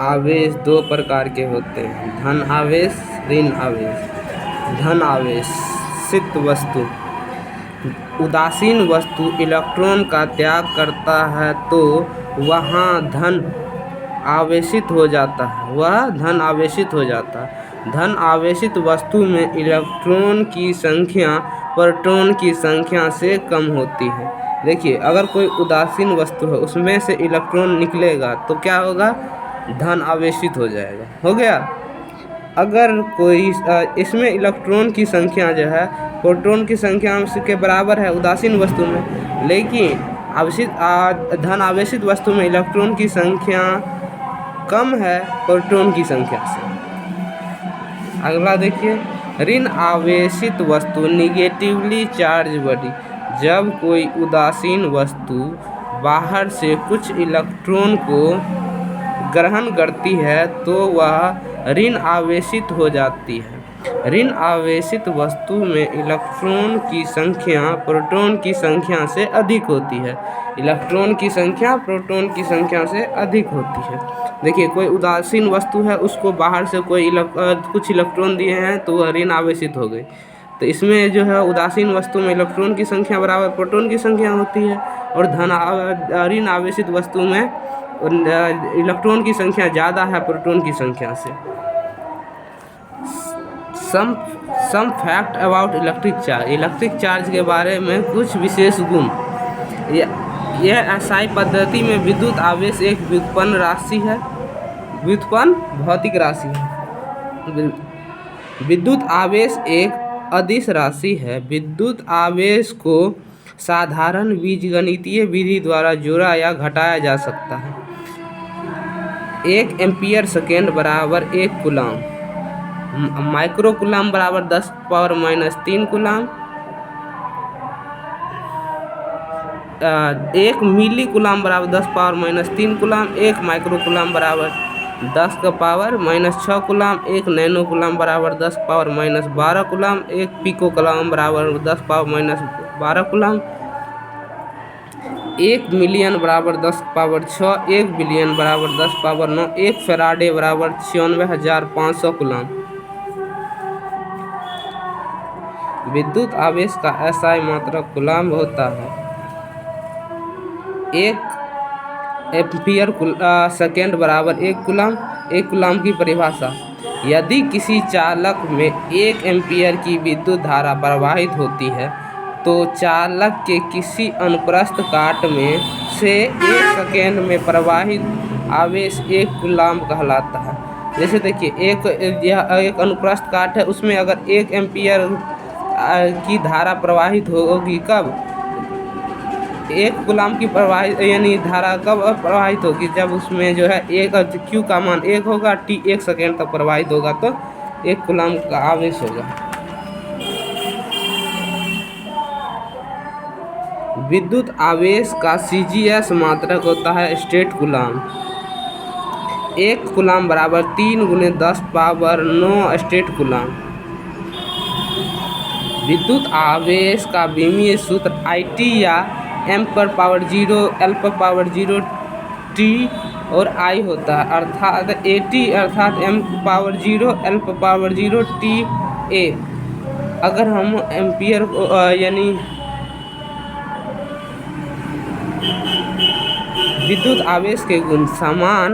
आवेश दो प्रकार के होते हैं, धन आवेश, ऋण आवेश। धन आवेशित वस्तु, उदासीन वस्तु इलेक्ट्रॉन का त्याग करता है तो वहाँ धन आवेशित हो जाता है, वह धन आवेशित हो जाता है। धन आवेशित वस्तु में इलेक्ट्रॉन की संख्या प्रोटॉन की संख्या से कम होती है। देखिए, अगर कोई उदासीन वस्तु है उसमें से इलेक्ट्रॉन निकलेगा तो क्या होगा, धन आवेशित हो जाएगा। हो गया। अगर कोई इसमें इलेक्ट्रॉन की संख्या जो है प्रोटॉन की संख्या के बराबर है उदासीन वस्तु में, लेकिन धन आवेशित वस्तु में इलेक्ट्रॉन की संख्या कम है प्रोटॉन की संख्या से। अगला देखिए, ऋण आवेशित वस्तु निगेटिवली चार्ज बॉडी। जब कोई उदासीन वस्तु बाहर से कुछ इलेक्ट्रॉन को ग्रहण करती है तो वह ऋण आवेशित हो जाती है। ऋण आवेशित वस्तु में इलेक्ट्रॉन की संख्या प्रोटॉन की संख्या से अधिक होती है। इलेक्ट्रॉन की संख्या प्रोटॉन की संख्या से अधिक होती है। देखिए, कोई उदासीन वस्तु है, उसको बाहर से कुछ इलेक्ट्रॉन दिए हैं तो वह ऋण आवेशित हो गई। तो इसमें जो है उदासीन वस्तु में इलेक्ट्रॉन की संख्या बराबर प्रोटॉन की संख्या होती है, और ऋण आवेशित वस्तु में इलेक्ट्रॉन की संख्या ज़्यादा है प्रोटॉन की संख्या से। Some fact about electric charge. Electric charge के बारे में कुछ विशेष गुण। यह SI पद्धति में विद्युत आवेश एक व्युत्पन्न राशि है, व्युत्पन्न भौतिक राशि है। विद्युत आवेश एक अदिश राशि है। विद्युत आवेश को साधारण बीजगणितीय विधि द्वारा जोड़ा या घटाया जा सकता है। 1 एम्पीयर सेकेंड बराबर 1 कूलाम, माइक्रो कूलाम बराबर 10⁻³ कूलाम, 1 मिली कूलाम बराबर 10⁻³ कूलाम, 1 माइक्रो कूलाम बराबर 10⁻⁻6 कूलाम, 1 नैनो कूलाम बराबर 10⁻⁻12 कूलाम, 1 पिको कूलाम बराबर 10⁻⁻12 कूलाम, 1 मिलियन बराबर 10⁻6, 1 बिलियन बराबर 10⁻9, 1 फैराडे बराबर 96,500 कूलाम। विद्युत आवेश का SI मात्रक कूलाम होता है। 1 एम्पीयर सेकेंड बराबर 1 कूलाम। 1 कूलाम की परिभाषा, यदि किसी चालक में 1 एम्पीयर की विद्युत धारा प्रवाहित होती है तो चालक के किसी अनुप्रस्थ काट में से 1 सेकेंड में प्रवाहित आवेश 1 कूलाम कहलाता है। जैसे देखिए, एक अनुप्रस्थ काट है, उसमें अगर 1 एम्पीयर की धारा प्रवाहित होगी, कब 1 कूलाम की प्रवाहित यानी धारा कब प्रवाहित होगी, जब उसमें जो है Q का मान 1 होगा, T 1 सेकेंड तक प्रवाहित होगा तो 1 कूलाम का आवेश होगा। विद्युत आवेश का CGS मात्रक होता है स्टेट कूलाम। 1 कूलाम बराबर 3 × 10⁻9 स्टेट कूलाम। विद्युत आवेश का विमीय सूत्र IT या m⁻0 l⁻0 T और I होता है, अर्थात AT अर्थात m⁻0 l⁻0 T A। अगर हम एम्पियर यानी विद्युत आवेश के गुण, समान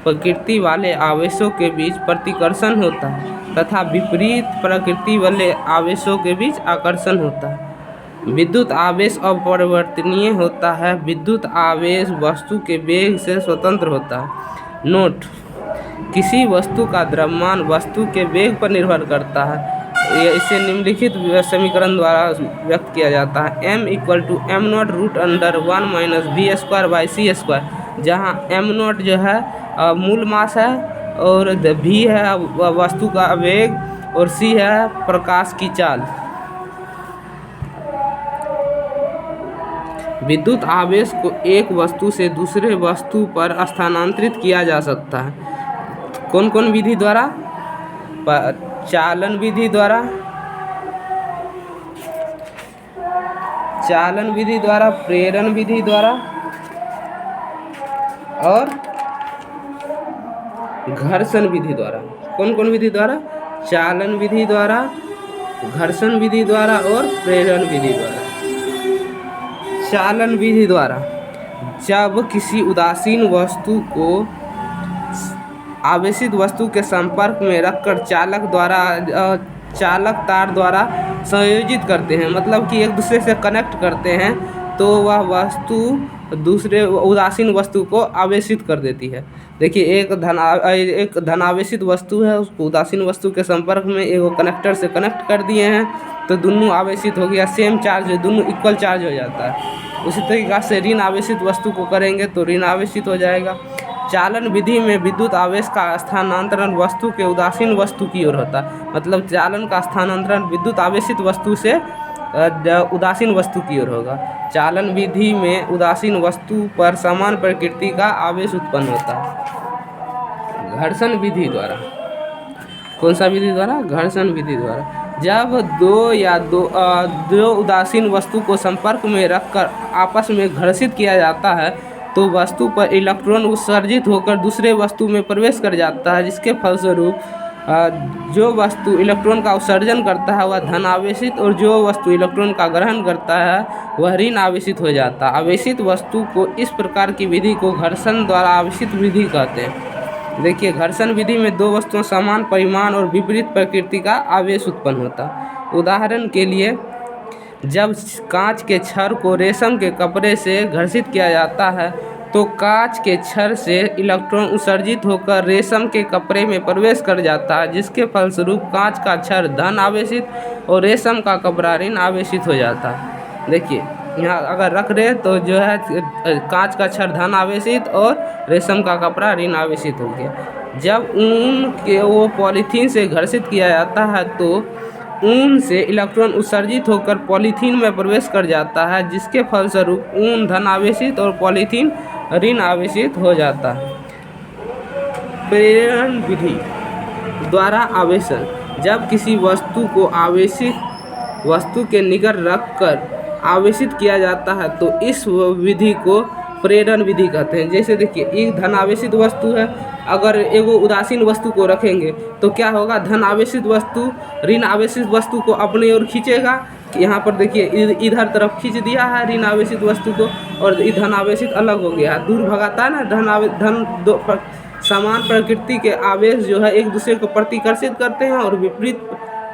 प्रकृति वाले आवेशों के बीच प्रतिकर्षण होता है तथा विपरीत प्रकृति वाले आवेशों के बीच आकर्षण होता है। विद्युत आवेश अपरिवर्तनीय होता है। विद्युत आवेश वस्तु के वेग से स्वतंत्र होता है। नोट: किसी वस्तु का द्रव्यमान वस्तु के वेग पर निर्भर करता है। इसे निम्नलिखित समीकरण द्वारा व्यक्त किया जाता है। m = m0√1 - v²/c², जहाँ m0 जो है मूल मास है और v है वस्तु का वेग और c है प्रकाश की चाल। विद्युत आवेश को एक वस्तु से दूसरे वस्तु पर स्थानांतरित किया जा सकता है। कौन कौन विधि द्वारा? चालन विधि द्वारा, प्रेरण विधि द्वारा और घर्षण विधि द्वारा। कौन कौन विधि द्वारा? चालन विधि द्वारा, घर्षण विधि द्वारा और प्रेरण विधि द्वारा। चालन विधि द्वारा, जब किसी उदासीन वस्तु को आवेशित वस्तु के संपर्क में रखकर चालक तार द्वारा संयोजित करते हैं, मतलब कि एक दूसरे से कनेक्ट करते हैं, तो वह वस्तु दूसरे उदासीन वस्तु को आवेशित कर देती है। देखिए, एक धनावेशित वस्तु है, उसको उदासीन वस्तु के संपर्क में एक कनेक्टर से कनेक्ट कर दिए हैं, तो दोनों आवेशित हो गया, सेम चार्ज है, दोनों इक्वल चार्ज हो जाता है। उसी तरीक़ा से ऋण आवेशित वस्तु को करेंगे तो ऋण आवेशित हो जाएगा। चालन विधि में विद्युत आवेश का स्थानांतरण वस्तु के उदासीन वस्तु की ओर होता है, मतलब चालन का स्थानांतरण विद्युत आवेशित वस्तु से उदासीन वस्तु की ओर होगा। चालन विधि में उदासीन वस्तु पर समान प्रकृति का आवेश उत्पन्न होता है। घर्षण विधि द्वारा, कौन सा विधि द्वारा? घर्षण विधि द्वारा। जब दो उदासीन वस्तु को संपर्क में रखकर आपस में घर्षित किया जाता है, तो वस्तु पर इलेक्ट्रॉन उत्सर्जित होकर दूसरे वस्तु में प्रवेश कर जाता है, जिसके फलस्वरूप जो वस्तु इलेक्ट्रॉन का उत्सर्जन करता है वह धन आवेशित, और जो वस्तु इलेक्ट्रॉन का ग्रहण करता है वह ऋण आवेशित हो जाता है। आवेशित वस्तु को इस प्रकार की विधि को घर्षण द्वारा आवेशित विधि कहते हैं। देखिए, घर्षण विधि में दो वस्तुओं समान परिमाण और विपरीत प्रकृति का आवेश उत्पन्न होता है। उदाहरण के लिए, जब कांच के छड़ को रेशम के कपड़े से घर्षित किया जाता है, तो कांच के छड़ से इलेक्ट्रॉन उत्सर्जित होकर रेशम के कपड़े में प्रवेश कर जाता है, जिसके फलस्वरूप कांच का छड़ धन आवेशित और रेशम का कपड़ा ऋण आवेशित हो जाता है। देखिए, यहाँ अगर रख रहे तो जो है कांच का छड़ धन आवेशित और रेशम का कपड़ा ऋण आवेशित हो गया। जब ऊन के वो पॉलीथीन से घर्षित किया जाता है, तो ऊन से इलेक्ट्रॉन उत्सर्जित होकर पॉलीथीन में प्रवेश कर जाता है, जिसके फलस्वरूप ऊन धन आवेशित और पॉलीथीन ऋण आवेशित हो जाता है। प्रेरण विधि द्वारा आवेशन, जब किसी वस्तु को आवेशित वस्तु के निकट रखकर आवेशित किया जाता है, तो इस विधि को प्रेरण विधि कहते हैं। जैसे देखिए, एक धन आवेशित वस्तु है, अगर एगो उदासीन वस्तु को रखेंगे तो क्या होगा? धन आवेशित वस्तु ऋण आवेशित वस्तु को अपनी ओर खींचेगा। यहाँ पर देखिए, इधर तरफ खींच दिया है ऋण आवेशित वस्तु को, और धन आवेशित अलग हो गया है, दूर भगाता है ना। समान प्रकृति के आवेश जो है एक दूसरे को प्रतिकर्षित करते हैं, और विपरीत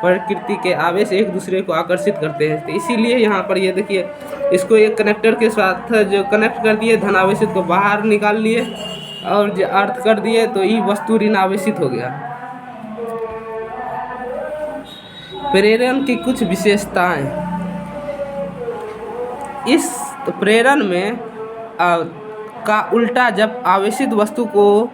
प्रकृति के आवेश एक दूसरे को आकर्षित करते हैं। तो इसीलिए यहाँ पर ये देखिए, इसको एक कनेक्टर के साथ जो कनेक्ट कर दिए, धन आवेशित को बाहर निकाल लिए और जो अर्थ कर दिए, तो ये वस्तु ऋण आवेशित हो गया। प्रेरण की कुछ विशेषताएं। इस प्रेरण में का उल्टा, जब आवेशित वस्तु को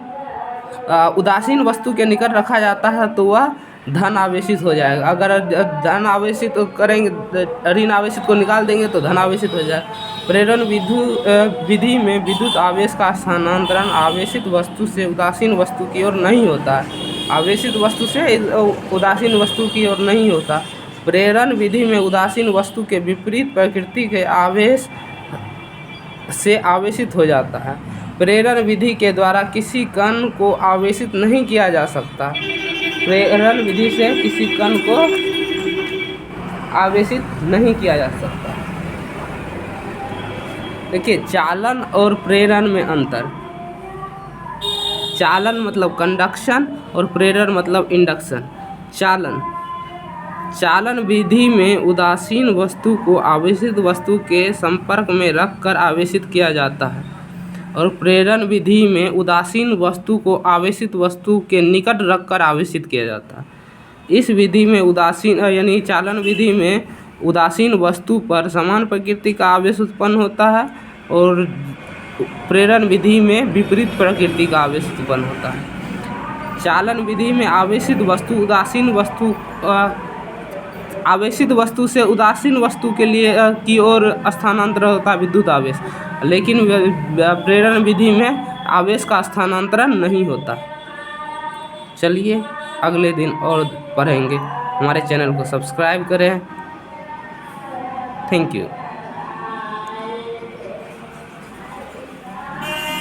उदासीन वस्तु के निकट रखा जाता है तो वह धन आवेशित हो जाएगा। अगर धन आवेशित करेंगे, ऋण आवेशित को निकाल देंगे तो धन आवेशित हो जाएगा। प्रेरण विधि में विद्युत आवेश का स्थानांतरण आवेशित वस्तु से उदासीन वस्तु की ओर नहीं होता है, आवेशित वस्तु से उदासीन वस्तु की ओर नहीं होता। प्रेरण विधि में उदासीन वस्तु के विपरीत प्रकृति के आवेश से आवेशित हो जाता है। प्रेरण विधि के द्वारा किसी कण को आवेशित नहीं किया जा सकता। प्रेरण विधि से किसी कण को आवेशित नहीं किया जा सकता। देखिए, चालन और प्रेरण में अंतर। चालन मतलब कंडक्शन और प्रेरण मतलब इंडक्शन। चालन विधि में उदासीन वस्तु को आवेशित वस्तु के संपर्क में रखकर आवेशित किया जाता है, और प्रेरण विधि में उदासीन वस्तु को आवेशित वस्तु के निकट रखकर आवेशित किया जाता है। इस विधि में यानी चालन विधि में उदासीन वस्तु पर समान प्रकृति का आवेश उत्पन्न होता है, और प्रेरण विधि में विपरीत प्रकृति का आवेश उत्पन्न होता है। चालन विधि में आवेशित वस्तु से उदासीन वस्तु के लिए की ओर स्थानांतरण होता है विद्युत आवेश, लेकिन प्रेरण विधि में आवेश का स्थानांतरण नहीं होता। चलिए, अगले दिन और पढ़ेंगे। हमारे चैनल को सब्सक्राइब करें। Thank you.